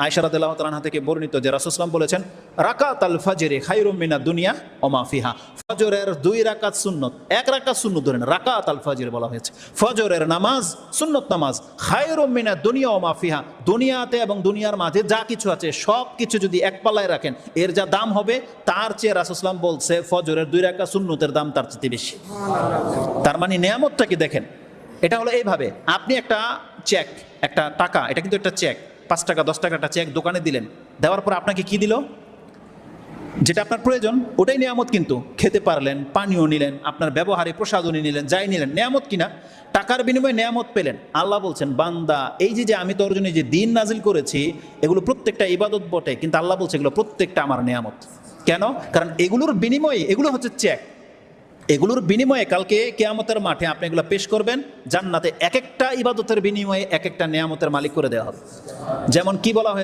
আয়েশা রাদিয়াল্লাহু তাআলা আনহা থেকে বর্ণিত যে রাসূল সাল্লাল্লাহু আলাইহি ওয়াসাল্লাম বলেছেন, রাকাতাল ফাজরি খায়রুম মিনাদ দুনিয়া ওয়া মা ফিহা। ফজরের 2 রাকাত সুন্নত, 1 রাকাত সুন্নত ধরেন, রাকাতাল ফাজর বলা হয়েছে। ফজরের নামাজ সুন্নত নামাজ, খায়রুম মিনাদ দুনিয়া ওয়া মা ফিহা, দুনিয়াতে এবং দুনিয়ার মাঝে যা কিছু আছে সব কিছু যদি এক পাল্লায় রাখেন এর যা দাম হবে তার চেয়ে রাসূল সাল্লাল্লাহু আলাইহি ওয়াসাল্লাম বলছে ফজরের 2 রাকাত সুন্নতের দাম তার চেয়ে বেশি। তার মানে নিয়ামতটা কি দেখেন, এটা হলো এইভাবে, আপনি একটা চেক, একটা টাকা, এটা কিন্তু একটা চেক, 5 টাকা 10 টাকা একটা চেক দোকানে দিলেন, দেওয়ার পর আপনাকে কি দিল, যেটা আপনার প্রয়োজন ওটাই নিয়ামত। কিন্তু খেতে পারলেন, পানীয় নিলেন, আপনার ব্যবহারে প্রসাধনী নিলেন, যাই নিলেন, নিয়ামত কিনা? টাকার বিনিময়ে নিয়ামত পেলেন। আল্লাহ বলছেন, বান্দা এই যে আমি তোর জন্য যে দিন নাজিল করেছি এগুলো প্রত্যেকটা ইবাদত বটে, কিন্তু আল্লাহ বলছে এগুলো প্রত্যেকটা আমার নিয়ামত। কেন? কারণ এগুলোর বিনিময়ে, এগুলো হচ্ছে চেক, এগুলোর বিনিময়ে কালকে কিয়ামতের মাঠে আপনি এগুলো পেশ করবেন জান্নাতে, এক একটা ইবাদতের বিনিময়ে এক একটা নিয়ামতের মালিক করে দেওয়া হবে। যেমন কি বলা হয়,